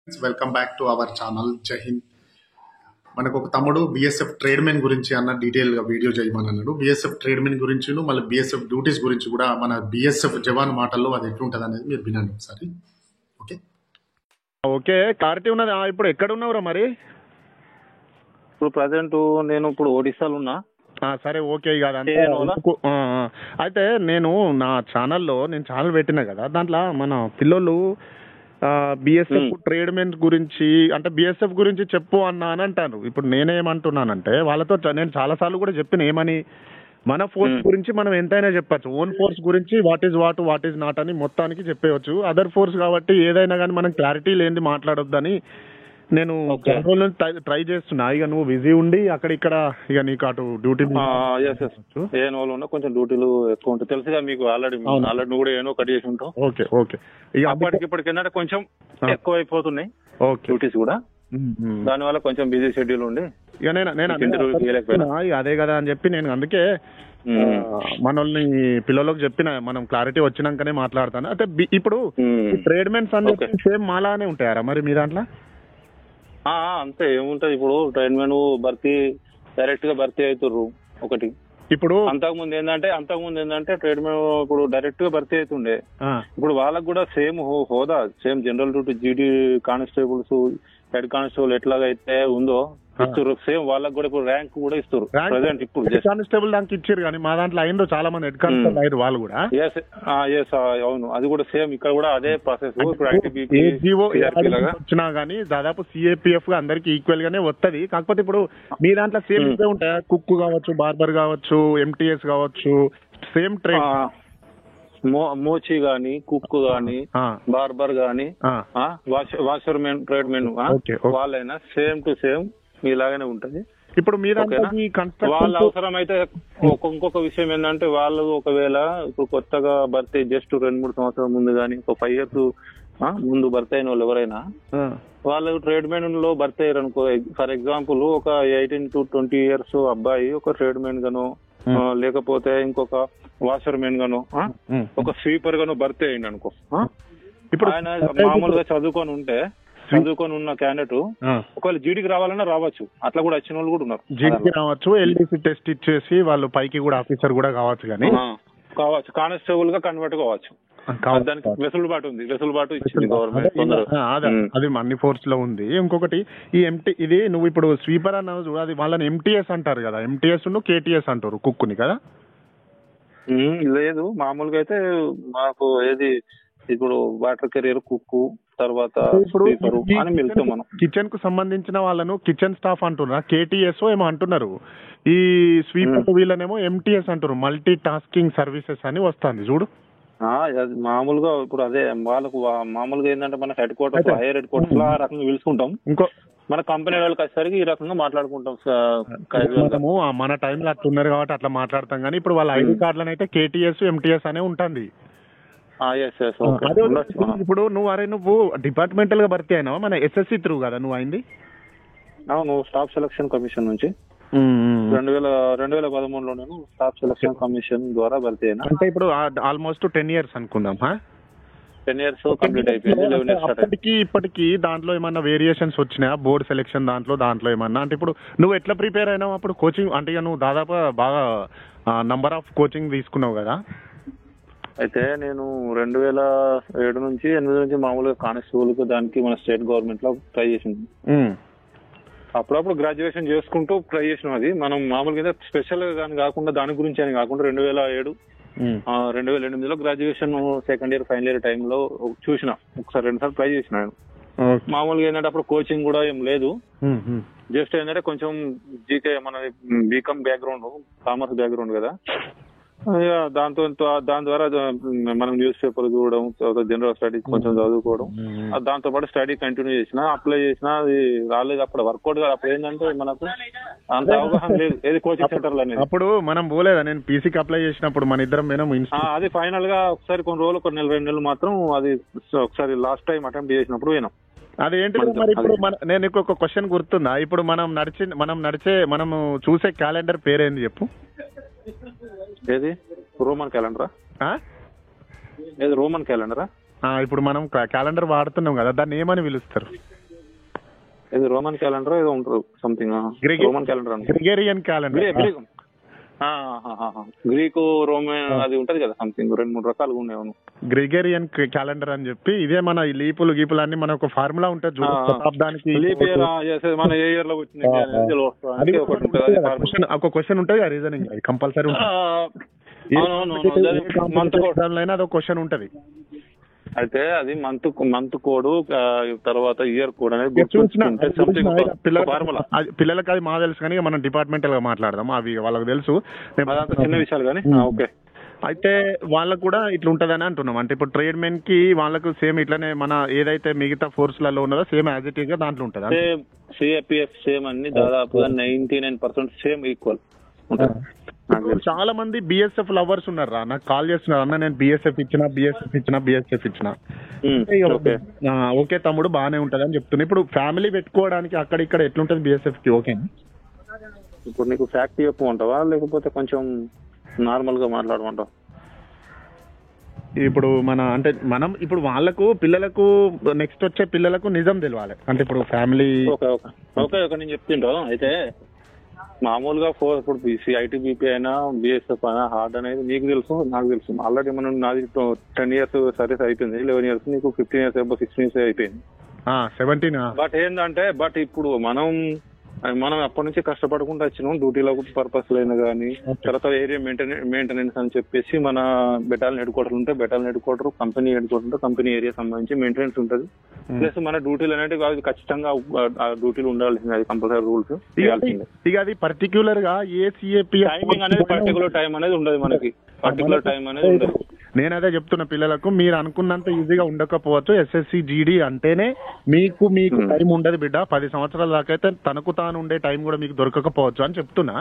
Welcome back to our channel. జై హింద్. మనకు ఒక తమ్ముడు బిఎస్ఎఫ్ ట్రేడ్మెన్ గురించి అన్న డీటెయిల్ గా వీడియో చేయమని అన్నాడు. బిఎస్ఎఫ్ ట్రేడ్మెన్ గురించి మళ్ళీ బిఎస్ఎఫ్ డ్యూటీస్ గురించి కూడా మన బిఎస్ఎఫ్ జవాన్ మాటల్లో అది ఎట్లుంటది అనేది మీరు వినండి ఒకసారి. ఓకే ఓకే క్లారిటీ ఉన్నది. ఇప్పుడు ఎక్కడ ఉన్నావురా మరి? ఇప్పుడు ప్రజెంట్ నేను ఇప్పుడు ఒడిశాలో ఉన్నా. సరే ఓకే. అయితే నేను నా ఛానల్లో ఛానల్ పెట్టినా కదా, దాంట్లో మన పిల్లలు బిఎస్ఎఫ్ ట్రేడ్మెన్ గురించి అంటే బిఎస్ఎఫ్ గురించి చెప్పు అన్నా అని అంటాను. ఇప్పుడు నేనేమంటున్నానంటే వాళ్ళతో నేను చాలా సార్లు కూడా చెప్పిన ఏమని, మన ఫోర్స్ గురించి మనం ఎంతైనా చెప్పచ్చు. ఓన్ ఫోర్స్ గురించి వాట్ ఈజ్ నాట్ అని మొత్తానికి చెప్పేయచ్చు. అదర్ ఫోర్స్ కాబట్టి ఏదైనా కానీ మనం క్లారిటీ లేనిది మాట్లాడొద్దని నేను ట్రై చేస్తున్నా. ఇక నువ్వు బిజీ ఉండి అక్కడ ఇక్కడ ఇక నీకు అటు డ్యూటీ కొంచెం డ్యూటీలు ఎక్కువ ఉంటాయి తెలుసుగా మీకు. ఆల్రెడీ నువ్వు కూడా ఏనో కట్ చేసి ఉంటావు. Okay okay. ఇక అప్పటికిప్పటికి ఏంటంటే కొంచెం ఎక్కువ అయిపోతున్నాయి డ్యూటీస్ కూడా, దాని వల్ల కొంచెం బిజీ షెడ్యూల్ ఉండి ఇక నేను అదే కదా అని చెప్పి నేను అందుకే మనల్ని పిల్లలకు చెప్పిన మనం క్లారిటీ వచ్చినాకనే మాట్లాడతాను. అంటే ఇప్పుడు ట్రేడ్మెన్స్ అనేది సేమ్ మాలానే ఉంటాయారా మరి మీ దాంట్లో? అంతే ఏముంటది. ఇప్పుడు ట్రైన్మెన్ భర్తీ డైరెక్ట్ గా భర్తీ అవుతుర్రు ఒకటి. ఇప్పుడు అంతకుముందు ఏంటంటే ట్రేడ్మెన్ ఇప్పుడు డైరెక్ట్ గా భర్తీ అవుతుండే. ఇప్పుడు వాళ్ళకు కూడా సేమ్ హోదా, సేమ్ జనరల్ డ్యూటీ జీడీ కానిస్టేబుల్స్ హెడ్ కానిస్టేబుల్ ఎట్లాగా అయితే ఉందో ఇస్తారు, సేమ్ వాళ్ళకి కూడా ఇప్పుడు ర్యాంక్ కూడా ఇస్తారు. ప్రెసెంట్ ఇప్పుడు కానిస్టేబుల్ దానికి ఇచ్చారు కానీ మా దాంట్లో అయిందో చాలా మంది హెడ్ కానిస్టేబుల్ అయ్యారు వాళ్ళు కూడా. అవును, అది కూడా సేమ్ ఇక్కడ కూడా అదే ప్రాసెస్. వచ్చినా గానీ దాదాపు సిఏపిఎఫ్ గా అందరికి ఈక్వల్ గానే వస్తది. కాకపోతే ఇప్పుడు మీ దాంట్లో సేమ్ ఉంటాయా? కుక్ కావచ్చు, బార్బర్ కావచ్చు, ఎంటీఎస్ కావచ్చు, సేమ్ ట్రైన్ మోచి గాని, కుక్ గాని, బార్బర్ గాని, వాషర్ మెన్, ట్రేడ్ మెన్ వాళ్ళైనా సేమ్ టు సేమ్ ఇలాగనే ఉంటది. ఇప్పుడు మీరు వాళ్ళ అవసరం అయితే ఇంకొక విషయం ఏంటంటే వాళ్ళు ఒకవేళ ఇప్పుడు కొత్తగా భర్తీ జస్ట్ 2-3 సంవత్సరాల ముందు గానీ ఒక 5 years ముందు భర్తీ అయిన వాళ్ళు ఎవరైనా వాళ్ళు ట్రేడ్మెన్ లో భర్తీ అయ్యారు అనుకో. ఫర్ ఎగ్జాంపుల్ ఒక 18 to 20 years అబ్బాయి ఒక ట్రేడ్మెన్ గాను లేకపోతే ఇంకొక వాషర్ మెన్ గాను ఒక స్వీపర్ గాను భర్తీ అయింది అనుకో. ఇప్పుడు ఆయన మామూలుగా చదువుకొని ఉన్న క్యాండిడేట్ ఒకవేళ జీడీకి రావాలన్నా రావచ్చు. అట్లా కూడా వచ్చిన వాళ్ళు కూడా ఉన్నారు. జీడీకి రావచ్చు, ఎల్డీసీ టెస్ట్ ఇచ్చేసి వాళ్ళు పైకి కూడా ఆఫీసర్ కూడా కావచ్చు, కానీ కానిస్టేబుల్ గా కన్వర్ట్ కావచ్చు. దానికి వెసులుబాటు ఇచ్చింది గవర్నమెంట్. అది అన్ని ఫోర్స్ లో ఉంది. ఇంకొకటి ఇది నువ్వు ఇప్పుడు స్వీపర్ అన్న చూడ, అది వాళ్ళని ఎంటీఎస్ అంటారు కదా, ఎంటీఎస్ కేటీఎస్ అంటారు కుక్కుని కదా. లేదు మామూలుగా అయితే మాకు ఏది ఇప్పుడు వాటర్ కెరియర్, కుక్కు, తర్వాత మనం కిచెన్ కు సంబంధించిన వాళ్ళను కిచెన్ స్టాఫ్ అంటున్నా, కేటీఎస్ ఏమో అంటున్నారు. ఈ స్వీపర్ వీళ్ళనేమో ఎంటీఎస్ అంటారు, మల్టీ టాస్కింగ్ సర్వీసెస్ అని వస్తుంది చూడు. మామూలుగా ఇప్పుడు అదే వాళ్ళకు మామూలుగా ఏంటంటే మన head quarters, hire head quarters లో ఆ రకంగా పిలుచుకుంటాం. ఇంకో మన కంపెనీ వాళ్ళకి వచ్చేసరికి ఈ రకంగా మాట్లాడుకుంటాం. మన టైంలో అట్లా ఉన్నారు కాబట్టి అట్లా మాట్లాడతాం, కానీ ఇప్పుడు వాళ్ళ ఐడి కార్డులను అయితే కేటీఎస్, ఎంటీఎస్ అనే ఉంటుంది. ఇప్పుడు నువ్వు డిపార్ట్మెంటల్ గా భర్తీ అయినావా? మన ఎస్ఎస్సి త్రూ కదా నువ్వు అయింది? అవును, స్టాఫ్ సెలక్షన్ కమిషన్ నుంచి 2013లో నేను స్టాఫ్ సెలక్షన్ కమిషన్ ద్వారా భర్తీ అయినా. అంటే ఇప్పుడు ఆల్మోస్ట్ 10 years అనుకుందాం. 10 years కంప్లీట్ అయిపోయింది. 11 years అప్పటికి ఇప్పటికి దాంట్లో ఏమన్నా వేరియేషన్స్ వచ్చినాయా? బోర్డ్ సెలక్షన్ దాంట్లో ఏమన్నా? అంటే ఇప్పుడు నువ్వు ఎట్లా ప్రిపేర్ అయినావు అప్పుడు? కోచింగ్ అంటే నువ్వు దాదాపు బాగా నంబర్ ఆఫ్ కోచింగ్ తీసుకున్నావు కదా. అయితే నేను 2007 నుంచి 2008 నుంచి మామూలుగా కానిస్టేబుల్ కు దానికి మన స్టేట్ గవర్నమెంట్ లో ట్రై చేసింది. అప్పుడప్పుడు గ్రాడ్యుయేషన్ చేసుకుంటూ ట్రై చేసినాం. అది మనం మామూలుగా స్పెషల్ గాని కాకుండా దాని గురించి అని కాకుండా 2007, 2008లో graduation second year final year టైంలో చూసిన ఒకసారి 2 సార్లు ట్రై చేసిన. మామూలుగా ఏంటంటే అప్పుడు కోచింగ్ కూడా ఏం లేదు, జస్ట్ ఏంటంటే కొంచెం జీకే, మన బీకామ్ బ్యాక్గ్రౌండ్, కామర్స్ బ్యాక్గ్రౌండ్ కదా. దాని ద్వారా మనం న్యూస్ పేపర్ చూడడం, జనరల్ స్టడీస్ కొంచెం చదువుకోవడం, దాంతో పాటు స్టడీ కంటిన్యూ చేసిన, అప్లై చేసిన. అది రాలేదు అప్పుడు, వర్కౌట్ కాదు. అప్పుడు ఏంటంటే మనకు అంత అవగాహన లేదు ఏది కోచింగ్ సెంటర్ అనేది. అప్పుడు మనం పోలేదా? నేను పీసీకి అప్లై చేసినప్పుడు మన ఇద్దరం అది ఫైనల్ గా ఒకసారి కొన్ని రోజులు, కొన్ని 2 నెలలు మాత్రం అది ఒకసారి లాస్ట్ టైం అటెంప్ట్ చేసినప్పుడు పోయినాం. అదేంటి మరి ఇప్పుడు నేను ఇంకొక క్వశ్చన్ గుర్తుందా? ఇప్పుడు మనం చూసే క్యాలెండర్ పేరేంది చెప్పు? ఏది రోమన్ క్యాలెండరా? ఏది రోమన్ క్యాలెండరా? ఇప్పుడు మనం క్యాలెండర్ వాడుతున్నాం కదా, దాన్ని ఏమని పిలుస్తారు? ఇది రోమన్ క్యాలెండర్ ఏదో ఉంటారు సంథింగ్. రోమన్ క్యాలెండర్ అంటే గ్రిగేరియన్ క్యాలెండర్, గ్రీకు రోమన్ అది ఉంటది కదా సంథింగ్ 2-3 రకాలుగా ఉన్నాయి. గ్రిగేరియన్ క్యాలెండర్ అని చెప్పి ఇదే మన లీపులు గీపులు అన్ని మన ఒక ఫార్ములా ఉంటుంది చూడు, శతాబ్దానికి మన ఏ ఇయర్ లో ఒక క్వశ్చన్ ఉంటుంది కదా, రీజనింగ్ అది కంపల్సరీ అదొక క్వశ్చన్ ఉంటది. అయితే అది మంత్ కోడ్ తర్వాత ఇయర్ కోడ్ అనేది పిల్లలకి అది మాకు తెలుసు కానీ మనం డిపార్ట్మెంటల్ గా మాట్లాడదాం, అవి వాళ్ళకి తెలుసు, చిన్న విషయాలు కానీ. ఓకే, అయితే వాళ్ళకు కూడా ఇట్లా ఉంటదని అంటున్నాం. అంటే ఇప్పుడు ట్రేడ్ మెన్ కి వాళ్ళకు సేమ్ ఇట్లానే మన ఏదైతే మిగతా ఫోర్స్ లలో ఉన్నదో సేమ్ యాజ్ ఇట్ ఈస్ గా దాంట్లో ఉంటదా? సేమ్ సిఏపిఎఫ్ సేమ్ అన్ని దాదాపుగా 99% సేమ్ ఈక్వల్. చాలా మంది బిఎస్ఎఫ్ లవర్స్ ఉన్నారా, నాకు కాల్ చేస్తున్నారు, అన్న నేను బిఎస్ఎఫ్ ఇచ్చిన. ఓకే తమ్ముడు బాగానే ఉంటది అని చెప్తున్నా. ఇప్పుడు ఫ్యామిలీ పెట్టుకోవడానికి అక్కడ ఇక్కడ ఎట్లుంటది బిఎస్ఎఫ్ కి? ఓకే, ఇప్పుడు నీకు ఫ్యాక్ట్ చెప్పమంటావా లేకపోతే కొంచెం నార్మల్ గా మాట్లాడమంటావా? ఇప్పుడు మనం ఇప్పుడు వాళ్ళకు పిల్లలకు నెక్స్ట్ వచ్చే పిల్లలకు నిజం తెలియాలి. అంటే ఇప్పుడు ఫ్యామిలీ ఓకే నేను చెప్తుంటా. అయితే మామూలుగా ఇప్పుడు ఐటీ బీపీ అయినా బిఎస్ఎఫ్ అయినా హార్డ్ అనేది నీకు తెలుసు, నాకు తెలుసు. ఆల్రెడీ నాది 10 years సర్వీస్ అయిపోయింది, 11 years, నీకు 15 years 16 years అయిపోయింది, 17. బట్ ఏంటంటే ఇప్పుడు మనం అప్పటి నుంచి కష్టపడుకుంటూ వచ్చినాం డ్యూటీలో పర్పస్ అయినా కానీ. తర్వాత ఏరియా మెయింటెనెన్స్ అని చెప్పేసి మన బెటాలియన్ హెడ్ క్వార్టర్ ఉంటే battalion head quarter, company head quarter ఉంటే కంపెనీ ఏరియా సంబంధించి మెయింటెనెన్స్ ఉంటుంది. ప్లస్ మన డ్యూటీలు అనేవి ఖచ్చితంగా డ్యూటీలు ఉండాల్సింది, అది కంపల్సరీ రూల్స్ చేయాల్సిందే. ఇక అది పర్టిక్యులర్ గా ఏసీఏపీ టైమింగ్ అనేది పర్టికులర్ టైం అనేది ఉండదు, మనకి పర్టికులర్ టైం అనేది ఉండదు. నేను అదే చెప్తున్న పిల్లలకు, మీరు అనుకున్నంత ఈజీగా ఉండకపోవచ్చు. ఎస్ఎస్సి జీడీ అంటేనే మీకు టైం ఉండదు బిడ్డ, 10 సంవత్సరాల దాకా అయితే తనకు తాను ఉండే టైం కూడా మీకు దొరకకపోవచ్చు అని చెప్తున్నా.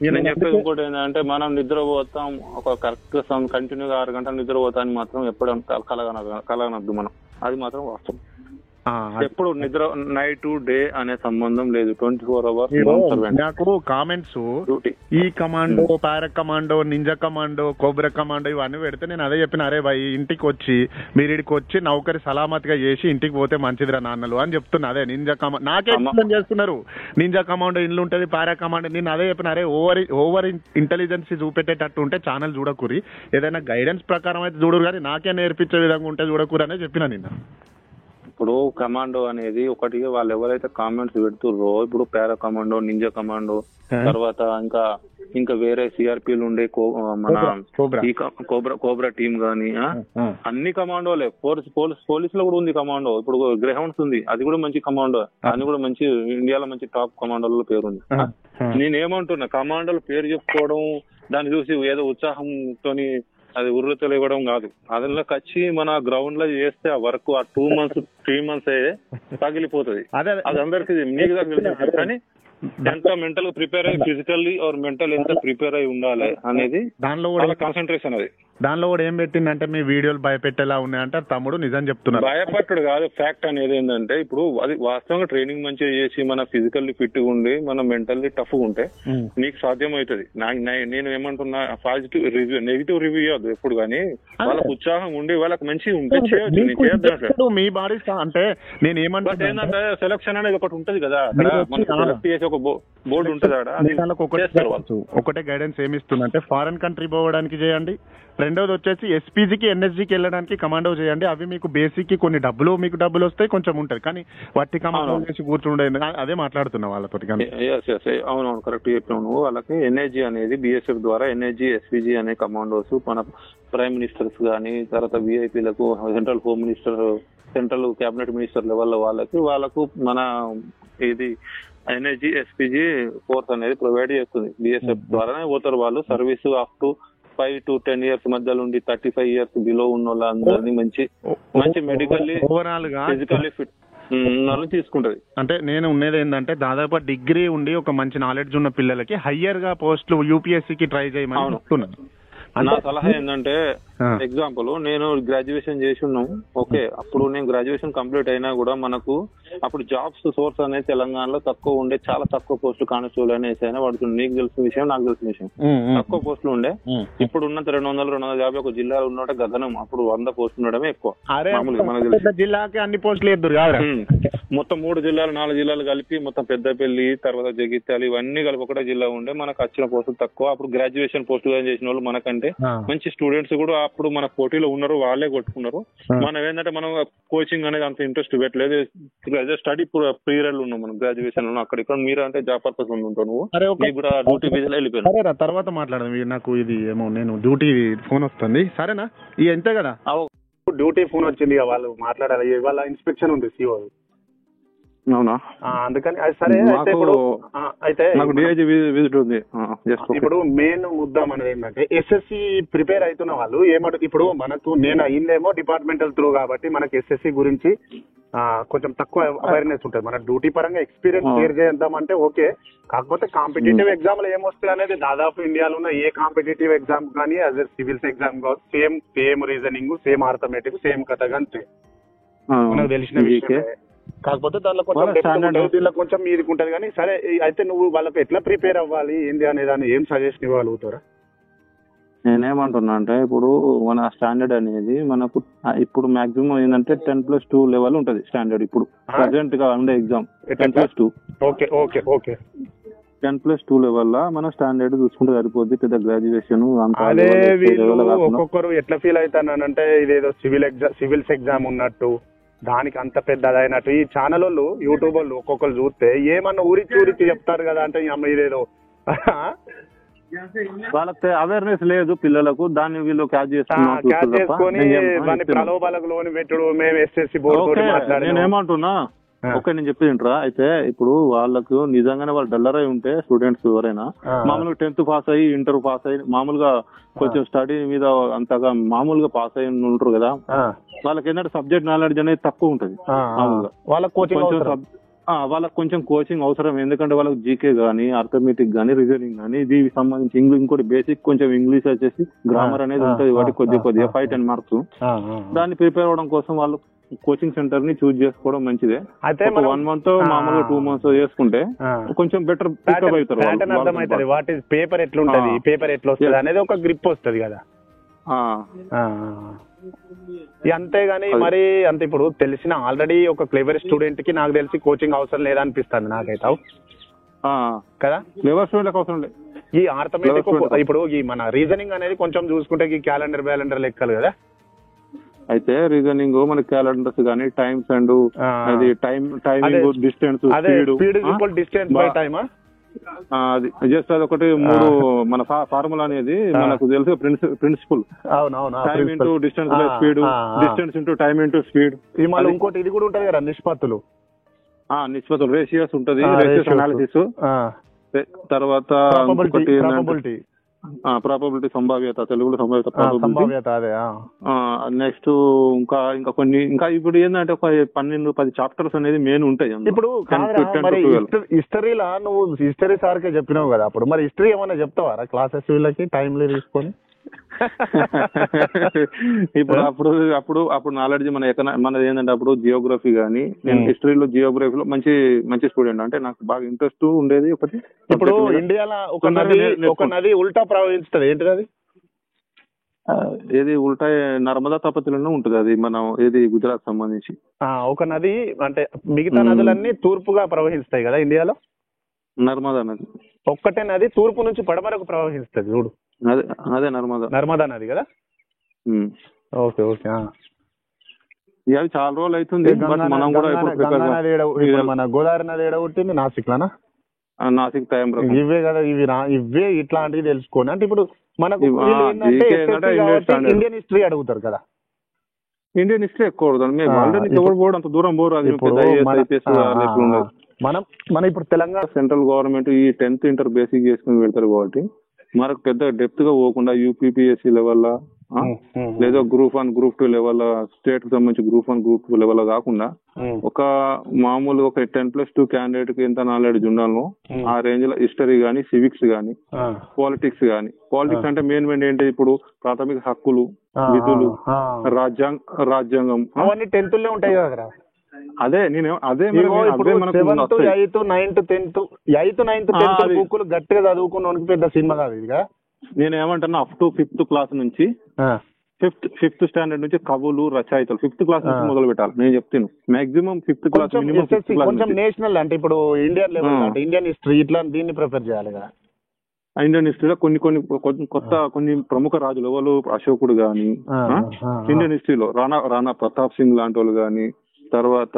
నేను చెప్పేది ఇంకోటి ఏంటంటే, మనం నిద్రపోతాం ఒక కరెక్ట్ కంటిన్యూగా 6 గంటలు నిద్రపోతానికి మాత్రం ఎప్పుడు కలగనద్దు మనం, అది మాత్రం వాస్తవం. ఎప్పుడు నిద్ర నైట్ డే అనే సంబంధం లేదు, 24 hours. నాకు కామెంట్స్ ఈ commando, para commando, ninja commando, cobra commando ఇవన్నీ పెడితే నేను అదే చెప్పిన, అరే భయ్ ఇంటికి వచ్చి మీరు ఇడికి వచ్చి నౌకరి సలామతిగా చేసి ఇంటికి పోతే మంచిదిరా నాన్నలు అని చెప్తున్నా. అదే నింజా కమాండో నాకే ఎక్స్ప్లెయిన్ చేస్తున్నారు, నింజా కమాండో ఇల్లు ఉంటది, పారా కమాండో. నేను అదే చెప్పిన, అరే ఓవర్ ఇంటెలిజెన్స్ చూపెట్టేటట్టు ఉంటే ఛానల్ చూడకూరి, ఏదైనా గైడెన్స్ ప్రకారం అయితే చూడరు, కానీ నాకే నేర్పించే విధంగా ఉంటే చూడకూరి అనే చెప్పిన నిన్న. ఇప్పుడు కమాండో అనేది ఒకటి, వాళ్ళు ఎవరైతే కామెంట్స్ పెడుతుర్రో, ఇప్పుడు పారా కమాండో, నింజా కమాండో, తర్వాత ఇంకా వేరే సిఆర్పీలు ఉండే మన కోబ్రా టీమ్ గానీ, అన్ని కమాండోలే. పోలీసులో కూడా ఉంది కమాండో, ఇప్పుడు గ్రేహౌండ్స్ ఉంది, అది కూడా మంచి కమాండో, అది కూడా మంచి ఇండియాలో మంచి టాప్ కమాండోల పేరు ఉంది. నేనేమంటున్నా, కమాండోల పేరు చెప్పుకోవడం, దాన్ని చూసి ఏదో ఉత్సాహంతోని అది ఉర్రతలు ఇవ్వడం కాదు. అదిలో వచ్చి మన గ్రౌండ్ లో చేస్తే ఆ వర్క్ ఆ 2 months 3 months పగిలిపోతుంది. అది అందరికి నీకు దగ్గర, కానీ ఎంత మెంటల్ ప్రిపేర్ అయ్యి, ఫిజికల్లీ ఆర్ మెంటల్ ఎంత ప్రిపేర్ అయి ఉండాలి అనేది దానిలో కూడా కాన్సన్ట్రేషన్. అది దానిలో కూడా ఏం పెట్టిందంటే, మీ వీడియోలు భయపెట్టేలా ఉన్నాయంటే తమ్ముడు నిజం చెప్తున్నారు. భయపట్టుడు కాదు, ఫ్యాక్ట్ అనేది ఏంటంటే, ఇప్పుడు అది వాస్తవంగా ట్రైనింగ్ మంచిగా చేసి మన ఫిజికల్లీ ఫిట్ గా ఉండి మన మెంటల్లీ టఫ్ గా ఉంటే నీకు సాధ్యం అవుతుంది. నేను ఏమంటున్నా, పాజిటివ్ రివ్యూ, నెగిటివ్ రివ్యూ ఇవ్వద్దు ఎప్పుడు, కానీ వాళ్ళకి ఉత్సాహం ఉండి వాళ్ళకి మంచిగా ఉంటే చేయొచ్చు. మీ బాడీ అంటే నేను ఏమంటే, ఏంటంటే సెలక్షన్ అనేది ఒకటి ఉంటది కదా, ఒక బోర్డు ఉంటది, ఒకటే గైడెన్స్ ఏమిస్తుందంటే, ఫారెన్ కంట్రీ పోవడానికి చేయండి, రెండోది వచ్చేసి ఎస్పీజీకి ఎన్ఎస్జీకి వెళ్ళడానికి కమాండో చేయండి. అవి మీకు బేసిక్ కి కొన్ని డబ్బులు వస్తాయి, కొంచెం ఉంటది, కానీ వట్టి కమాండో చేసి కూర్చుండే. అదే మాట్లాడుతున్నా వాళ్ళతో. అవునవును, కరెక్ట్ చెప్పినావు. వాళ్ళకి ఎన్ఎస్జీ అనేది బిఎస్ఎఫ్ ద్వారా ఎన్ఎస్జీ, ఎస్పీజీ అనే కమాండోస్ మన ప్రైమ్ మినిస్టర్స్ గానీ, తర్వాత విఐపీలకు, central home minister, central cabinet minister level వాళ్ళకు మన ఇది ఎన్ఎస్జీ, ఎస్పీజీ ఫోర్స్ అనేది ప్రొవైడ్ చేస్తుంది. బిఎస్ఎఫ్ ద్వారానే పోతారు వాళ్ళు. Service up to 5 to 10 years మధ్యలో ఉండి 35 years బిలో ఉన్న వాళ్ళందరినీ మంచి మెడికల్లీ, ఓవరాల్ గా ఫిజికల్లీ ఫిట్ తీసుకుంటది. అంటే నేను ఉన్నది ఏంటంటే, దాదాపు డిగ్రీ ఉండి ఒక మంచి నాలెడ్జ్ ఉన్న పిల్లలకి హయ్యర్ గా పోస్టులు యూపీఎస్సీకి ట్రై చేయమని చెప్తున్నాను. నా సలహా ఏంటంటే ఎగ్జాంపుల్ నేను గ్రాడ్యుయేషన్ చేసి ఉన్నాం, ఓకే. అప్పుడు నేను గ్రాడ్యుయేషన్ కంప్లీట్ అయినా కూడా మనకు అప్పుడు జాబ్స్ సోర్స్ అనేది తెలంగాణలో తక్కువ ఉండే, చాలా తక్కువ పోస్టులు కానిస్టేబుల్ అనేసి అయినా పడుతుంది. నీకు తెలిసిన విషయం, నాకు తెలిసిన విషయం, తక్కువ పోస్టులు ఉండే. ఇప్పుడు ఉన్నంత 200-250 ఒక జిల్లాలో ఉన్నట్టు గగనం. అప్పుడు 100 పోస్టులు ఉండడమే ఎక్కువ. మామూలుగా మనకు తెలిసి జిల్లాకి అన్ని పోస్టులు ఎదురు కాదు, మొత్తం 3 జిల్లాలు 4 జిల్లాలు కలిపి మొత్తం పెద్దపల్లి తర్వాత జగిత్యాల ఇవన్నీ కలిపి ఒకటే జిల్లా ఉండే. మనకు వచ్చిన పోస్టులు తక్కువ. అప్పుడు గ్రాడ్యుయేషన్ పోస్టులు చేసిన వాళ్ళు మనకంటే మంచి స్టూడెంట్స్ కూడా అప్పుడు మన పోటీలో ఉన్నారు, వాళ్ళే కొట్టుకున్నారు. మనం ఏంటంటే మనం కోచింగ్ అనేది అంత ఇంట్రెస్ట్ పెట్టలేదు, స్టడీ పీరియడ్ ఉన్నాం మనం గ్రాడ్యుయేషన్ లో. అక్కడ ఇక్కడ మీరు అంటే జాబ్ పర్పస్ ఉంటావు, నువ్వు నీకు కూడా డ్యూటీ బేస్ వెళ్ళిపోయాను. తర్వాత మాట్లాడదాం. నాకు ఇది ఏమో నేను డ్యూటీ ఫోన్ వస్తుంది, సరేనా? ఇక ఎంతే కదా, డ్యూటీ ఫోన్ వచ్చింది, వాళ్ళు మాట్లాడాలి, వాళ్ళ ఇన్స్పెక్షన్ ఉంది సిఓ. అవునా? అందుకని అది సరే. అయితే నాకు డిఐజీ విజిట్ ఉంది. ఇప్పుడు మెయిన్ ముద్ద మనది ఏంటంటే ఎస్ఎస్సి ప్రిపేర్ అవుతున్న వాళ్ళు ఇప్పుడు మనకు నేను అయిందేమో డిపార్ట్మెంటల్ త్రూ కాబట్టి మనకి ఎస్ఎస్సి గురించి కొంచెం తక్కువ అవేర్నెస్ ఉంటుంది. మన డ్యూటీ పరంగా ఎక్స్పీరియన్స్ క్లియర్ చేద్దామంటే ఓకే. కాకపోతే కాంపిటేటివ్ ఎగ్జామ్లు ఏమొస్తాయి అనేది దాదాపు ఇండియాలో ఉన్న ఏ కాంపిటేటివ్ ఎగ్జామ్ కానీ యాజ్ ఎ సివిల్స్ ఎగ్జామ్ కావచ్చు, same reasoning, same arithmetic, same కథగా అంతే మనకు తెలిసిన విషయం. కాకపోతే దానిలో కొంచెం కొంచెం మీదికి ఉంటది. కానీ సరే, అయితే నువ్వు వాళ్ళకి ఎట్లా ప్రిపేర్ అవ్వాలి ఏంది అనే దాన్ని ఏం సజెషన్ ఇవ్వగలుగుతారా? నేనేమంటున్నా అంటే ఇప్పుడు మన స్టాండర్డ్ అనేది మనకు ఇప్పుడు మాక్సిమం ఏంటంటే 10+2 లెవెల్ ఉంటది స్టాండర్డ్. ఇప్పుడు ప్రజెంట్ గా ఉండే exam 10+2. Okay okay okay 10+2 level మన స్టాండర్డ్ చూసుకుంటే సరిపోద్ది. పెద్ద గ్రాడ్యుయేషన్ అదే ఒక్కొక్కరు ఎట్లా ఫీల్ అవుతానంటే ఇదేదో సివిల్స్ ఎగ్జామ్ ఉన్నట్టు, దానికి అంత పెద్దదైనట్టు. ఈ ఛానల్ వాళ్ళు, యూట్యూబ్ వాళ్ళు ఒక్కొక్కరు చూస్తే ఏమన్నా ఊరికి చెప్తారు కదా, అంటే ఇదేదో వాళ్ళకి అవేర్నెస్ లేదు పిల్లలకు. దాన్ని వీళ్ళు క్యాచ్ చేసుకొని దాన్ని ప్రలోభాలకు లోని పెట్టుడు. మేము ఎస్ఎస్సి బోర్డు మాట్లాడి నేనేమంటున్నా, ఓకే నేను చెప్పేదింటరా. అయితే ఇప్పుడు వాళ్ళకు నిజంగానే వాళ్ళు డల్లర్ అయి ఉంటే స్టూడెంట్స్ ఎవరైనా మామూలుగా 10th పాస్ అయ్యి, ఇంటర్ పాస్ అయ్యి, మామూలుగా కొంచెం స్టడీ మీద అంతగా మామూలుగా పాస్ అయ్యి ఉంటారు కదా, వాళ్ళకి ఏంటంటే సబ్జెక్ట్ నాలెడ్జ్ అనేది తక్కువ ఉంటది. మామూలుగా వాళ్ళకి కొంచెం కోచింగ్ అవసరం. ఎందుకంటే వాళ్ళకి జీకే గానీ, అర్థమెటిక్ గానీ, రీజనింగ్ గానీ, దీనికి సంబంధించి ఇంకోటి బేసిక్ కొంచెం ఇంగ్లీష్ వచ్చేసి గ్రామర్ అనేది ఉంటది. వాటి కొద్దిగా 5-10 మార్క్స్. దాన్ని ప్రిపేర్ అవడం కోసం వాళ్ళు కోచింగ్ సెంటర్ ని చూస్ చేసుకోవడం మంచిదే. అయితే 1 month మామూలుగా 2 months చేసుకుంటే కొంచెం బెటర్ పికప్ అవుతారు. అర్థమవుతుంది వాట్ ఇస్ పేపర్ ఎట్లుంటది, పేపర్ ఎట్లా వస్తుంది అనేది ఒక గ్రిప్ వస్తుంది కదా. అంతేగాని మరి అంత ఇప్పుడు తెలిసిన ఆల్రెడీ ఒక క్లెవర్ స్టూడెంట్ కి నాకు తెలిసి కోచింగ్ అవసరం లేదనిపిస్తుంది నాకైతే కదా. క్లెవర్ స్టూడెంట్ అవసరం లేదు. ఈ ఆర్థమెటిక్ ఇప్పుడు ఈ మన రీజనింగ్ అనేది కొంచెం చూసుకుంటే ఈ క్యాలెండర్ లెక్కలు కదా. అయితే రీజనింగ్ మన క్యాలెండర్స్ గానీ, టైమ్స్ అండ్ అది timing, distance, distance by time, అది జస్ట్ అది ఒకటి 3 మన ఫార్ములా అనేది మనకు తెలుసు principle. Time into distance by speed, distance into time into speed. ఇంకోటి ఇది కూడా ఉంటది కదా, నిష్పత్తులు, రేషియోస్ ఉంటది, రేషియోస్ అనాలిసిస్. తర్వాత ప్రాబబిలిటీ, సంభావ్యత, తెలుగులో సంభావ్యత. అదే నెక్స్ట్ ఇంకా కొన్ని ఇప్పుడు ఏంటంటే ఒక 12-10 చాప్టర్స్ అనేది మెయిన్ ఉంటాయి. ఇప్పుడు హిస్టరీలా నువ్వు హిస్టరీ సార్కే చెప్పినావు కదా, అప్పుడు మరి హిస్టరీ ఏమన్నా చెప్తావారా క్లాసెస్ వీళ్ళకి టైంలో తీసుకొని? ఇప్పుడు అప్పుడు నాలెడ్జ్ మనది ఏంటంటే అప్పుడు జియోగ్రఫీ గానీ, నేను హిస్టరీలో జియోగ్రఫీలో మంచి స్టూడెంట్, అంటే నాకు బాగా ఇంట్రెస్ట్ ఉండేది. ఒకటి ఇప్పుడు ఇండియాలో ఒక నది ఉల్టా ప్రవహిస్తుంది, ఏంటిది అది? ఏది ఉల్టా? నర్మదా తపతిలోనే ఉంటది అది, మనం ఏది గుజరాత్ సంబంధించి ఒక నది. అంటే మిగతా నదులన్నీ తూర్పుగా ప్రవహిస్తాయి కదా ఇండియాలో. నర్మదా నది ఒక్కటే నది తూర్పు నుంచి పడమరకు ప్రవహిస్తుంది చూడు, అదే నర్మదా నది కదా. Okay okay. అవి చాలా రోజులు అవుతుంది. మనం కూడా మన గోదావరి నది ఎడగొట్టింది నాసిక్లానా? నాసిక్ టైం ఇవే కదా, ఇవే ఇట్లాంటివి తెలుసుకోండి. అంటే ఇప్పుడు మనకు ఇండియన్ హిస్టరీ అడుగుతారు కదా. ఇండియన్ హిస్టరీ ఎక్కువ ఎవరు పోవడం అంత దూరం పోరు. అది మన ఇప్పుడు తెలంగాణ సెంట్రల్ గవర్నమెంట్ ఈ 10th ఇంటర్ బేసిక్ చేసుకుని వెళ్తారు కాబట్టి మనకు పెద్ద డెప్త్ గా పోకుండా యూపీపీఎస్సీ లెవెల్ లేదా గ్రూప్ 1 గ్రూప్ 2 లెవెల్ స్టేట్ కి సంబంధించి గ్రూప్ 1 గ్రూప్ 2 లెవెల్ కాకుండా ఒక మామూలు ఒక 10+2 క్యాండిడేట్ కి ఎంత నాలెడ్జ్ ఉండాలో ఆ రేంజ్ లో హిస్టరీ గానీ, సివిక్స్ గానీ, పాలిటిక్స్ గానీ. పాలిటిక్స్ అంటే మెయిన్ ఏంటి, ఇప్పుడు ప్రాథమిక హక్కులు, విధులు, రాజ్యాంగం అవన్నీ 10th లో ఉంటాయి కదా. అదే బుక్కులు గట్టిగా చదువుకున్న పెద్ద సినిమా కాదు ఇదిగా. నేను ఏమంటున్నా అప్ టు 5th క్లాస్ నుంచి 5th స్టాండర్డ్ నుంచి కవులు, రచయితలు 5th క్లాస్ నుంచి మొదలు పెట్టాలి. నేను చెప్తాను మాక్సిమం 5th క్లాస్ కొంచెం నేషనల్ అంటే ఇప్పుడు ఇండియన్ లెవెల్ అంటే ఇండియన్ హిస్టరీ ఇట్లా దీన్ని ప్రిపేర్ చేయాలి కదా. ఇండియన్ హిస్టరీలో కొన్ని ప్రముఖ రాజులు ఎవరు, అశోకుడు గాని, ఇండియన్ హిస్టరీలో రాణా ప్రతాప్ సింగ్ లాంటి వాళ్ళు గాని, తర్వాత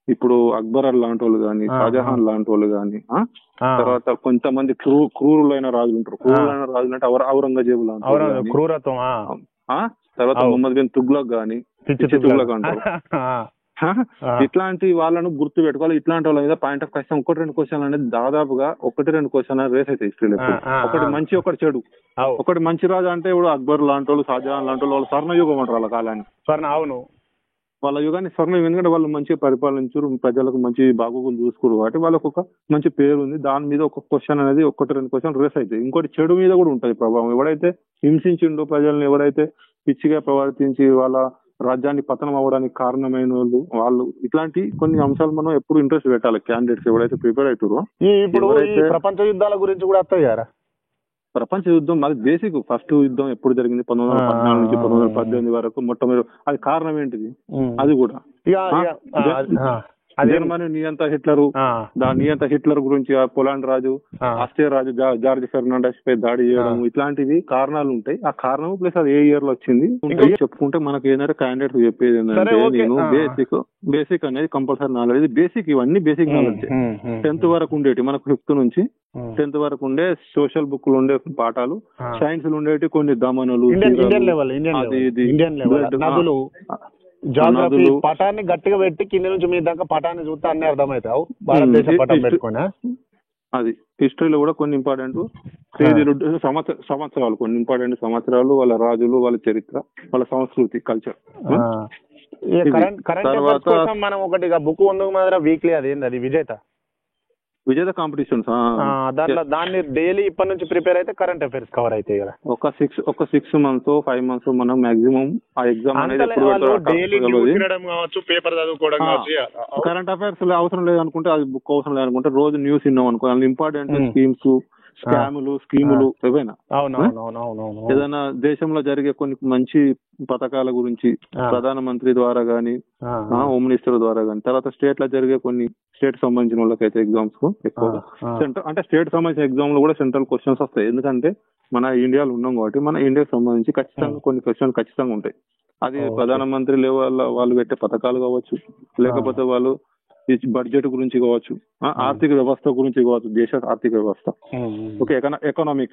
ఇప్పుడు అక్బర్ లాంటి వాళ్ళు గాని, షాజహాన్ లాంటి వాళ్ళు గాని, తర్వాత కొంతమంది క్రూరులైన రాజులు ఉంటారు. క్రూరులైన రాజులు అంటే ఔరంగజేబు లాంటి, తర్వాత మొహమ్మద్ బిన్ తుగ్లక్ గాని, తుగ్లక్ అంటారు. ఇట్లాంటి వాళ్ళను గుర్తు పెట్టుకోవాలి. ఇట్లాంటి వాళ్ళ మీద పాయింట్ ఆఫ్ క్వశ్చన్ 1-2 క్వశ్చన్ అనేది దాదాపుగా 1-2 క్వశ్చన్ రేస్ అయితే హిస్టరీలో. ఒకటి మంచి, ఒకటి చెడు. ఒకటి మంచి రాజు అంటే ఇప్పుడు అక్బర్ లాంటి వాళ్ళు, షాజహాన్ లాంటి వాళ్ళు స్వర్ణయుగం అంటారు వాళ్ళ కాలాన్ని. అవును, వాళ్ళ యుగాన్ని స్వర్ణయుగం. ఎందుకంటే వాళ్ళు మంచిగా పరిపాలించారు, ప్రజలకు మంచి బాగోగులు చూసుకోరు కాబట్టి వాళ్ళకు ఒక మంచి పేరు ఉంది. దాని మీద ఒక క్వశ్చన్ అనేది 1-2 క్వశ్చన్ రేస్ అవుతాయి. ఇంకోటి చెడు మీద కూడా ఉంటది ప్రభావం. ఎవడైతే హింసించిండో ప్రజల్ని, ఎవరైతే పిచ్చిగా ప్రవర్తించి వాళ్ళ రాజ్యాన్ని పతనం అవ్వడానికి కారణమైన వాళ్ళు ఇట్లాంటి కొన్ని అంశాలు మనం ఎప్పుడు ఇంట్రెస్ట్ పెట్టాలి. క్యాండిడేట్స్ ఎవరైతే ప్రిపేర్ అవుతారో. ఇప్పుడు ప్రపంచ యుద్ధాల గురించి కూడా వస్తాయి కదా. ప్రపంచ యుద్ధం అది బేసిక్. ఫస్ట్ యుద్ధం ఎప్పుడు జరిగింది, 1914 నుంచి 1918 వరకు మొట్టమొదటి. అది కారణం ఏంటిది, అది కూడా జర్మనీ నియంత హిట్లర్ గురించి, పోలాండ్ రాజు, ఆస్ట్రియా రాజు జార్జ్ ఫెర్నాండస్ పై దాడి చేయడం, ఇట్లాంటివి కారణాలు ఉంటాయి. ఆ కారణం ప్లస్ అది ఏ ఇయర్ లో వచ్చింది చెప్పుకుంటే మనకి ఏంటంటే క్యాండిడేట్ చెప్పేది ఏంటంటే, నేను బేసిక్ అనేది కంపల్సరీ నాలెడ్జ్. బేసిక్ ఇవన్నీ బేసిక్ నాలెడ్జ్ 10th వరకు ఉండేటి. మనకు 5th నుంచి 10th వరకు ఉండే సోషల్ బుక్ లో ఉండే పాఠాలు, సైన్స్ లో ఉండేటి కొన్ని దమనులు, జాగ్రఫీ పటాన్ని గట్టిగా పెట్టి కింద నుంచి మీ దాకా పటాన్ని చూస్తే అన్ని అర్థమవుతావు. భారతదేశ పటం పెట్టుకున్నా. అది హిస్టరీలో కూడా కొన్ని ఇంపార్టెంట్ సంవత్సరాలు, కొన్ని ఇంపార్టెంట్ సంవత్సరాలు, వాళ్ళ రాజులు, వాళ్ళ చరిత్ర, వాళ్ళ సంస్కృతి, కల్చర్. తర్వాత మనం ఒకటి బుక్ ముందుకు మాత్రం వీక్లీ అదేంది, అది విజేత కాంపిటీషన్స్. దాన్ని డైలీ ఇప్పటి నుంచి ప్రిపేర్ అయితే కరెంట్ అఫైర్స్ కవర్ అవుతాయి కదా. ఒక 6 months 5 months మనం మాక్సిమం ఆ ఎగ్జామ్ అనేది పేపర్ చదువుకోవడం కావచ్చు. కరెంట్ అఫైర్స్ అవసరం లేదనుకుంటే, అది బుక్ అవసరం లేదనుకుంటే రోజు న్యూస్ విన్నాం అనుకో, ఇంపార్టెంట్ స్కీమ్స్, స్కీములు ఏవైనా, ఏదైనా దేశంలో జరిగే కొన్ని మంచి పథకాల గురించి ప్రధానమంత్రి ద్వారా గానీ, హోమ్ మినిస్టర్ ద్వారా గానీ, తర్వాత స్టేట్ లో జరిగే కొన్ని స్టేట్ సంబంధించిన వాళ్ళకైతే ఎగ్జామ్స్ కు ఎక్కువగా అంటే స్టేట్ సంబంధించిన ఎగ్జామ్ లో కూడా సెంట్రల్ క్వశ్చన్స్ వస్తాయి. ఎందుకంటే మన ఇండియాలో ఉన్నాం కాబట్టి మన ఇండియాకి సంబంధించి ఖచ్చితంగా కొన్ని క్వశ్చన్స్ ఖచ్చితంగా ఉంటాయి. అది ప్రధానమంత్రి లెవెల్ వాళ్ళు పెట్టే పథకాలు కావచ్చు, లేకపోతే వాళ్ళు బడ్జెట్ గురించి కావచ్చు, ఆర్థిక వ్యవస్థ గురించి కావచ్చు, దేశ ఆర్థిక వ్యవస్థ. ఓకే, ఎకనామిక్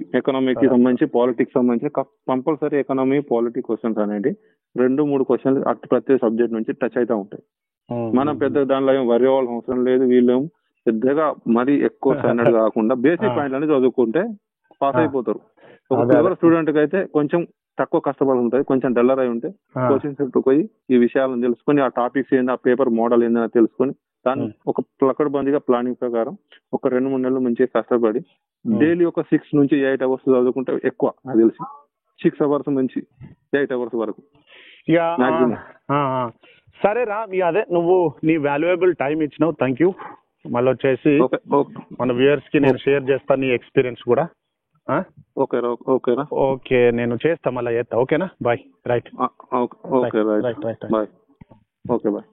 కి సంబంధించి, పాలిటిక్స్ సంబంధించి కంపల్సరీ ఎకనామీ, పాలిటిక్స్ క్వశ్చన్స్ అనేది 2-3 క్వశ్చన్స్ ప్రతి సబ్జెక్ట్ నుంచి టచ్ అవుతా ఉంటాయి. మనం పెద్ద దానిలో ఏం వరి అవ్వాల్సిన అవసరం లేదు. వీళ్ళేం పెద్దగా మరీ ఎక్కువ స్టాండర్డ్ కాకుండా బేసిక్ పాయింట్లు అనేది చదువుకుంటే పాస్ అయిపోతారు. ఒక క్లవర్ స్టూడెంట్ కి అయితే కొంచెం తక్కువ కష్టపడి ఉంటుంది, కొంచెం డల్లర్ అయి ఉంటే కోచింగ్ సెంటర్ పోయి ఈ విషయాలను తెలుసుకొని, ఆ టాపిక్స్ ఏంది, ఆ పేపర్ మోడల్ ఏందని తెలుసుకొని, దాన్ని ఒక పకడ్బందీగా ప్లానింగ్ ప్రకారం ఒక 2-3 నెలలు మంచిగా కష్టపడి డైలీ ఒక 6 నుంచి 8 hours చదువుకుంటే ఎక్కువ, నాకు తెలిసి 6 hours నుంచి 8 hours వరకు. సరే రా, అదే నువ్వు నీ వాల్యుయబుల్ టైం ఇచ్చినావు, థ్యాంక్ యూ. మళ్ళీ వచ్చేసి మన వ్యూయర్స్ కి నేను షేర్ చేస్తాను నీ ఎక్స్పీరియన్స్ కూడా. ఓకే, నేను చేస్తా, మళ్ళీ చేస్తా. ఓకేనా, bye. Right, okay, right, bye. Okay, bye.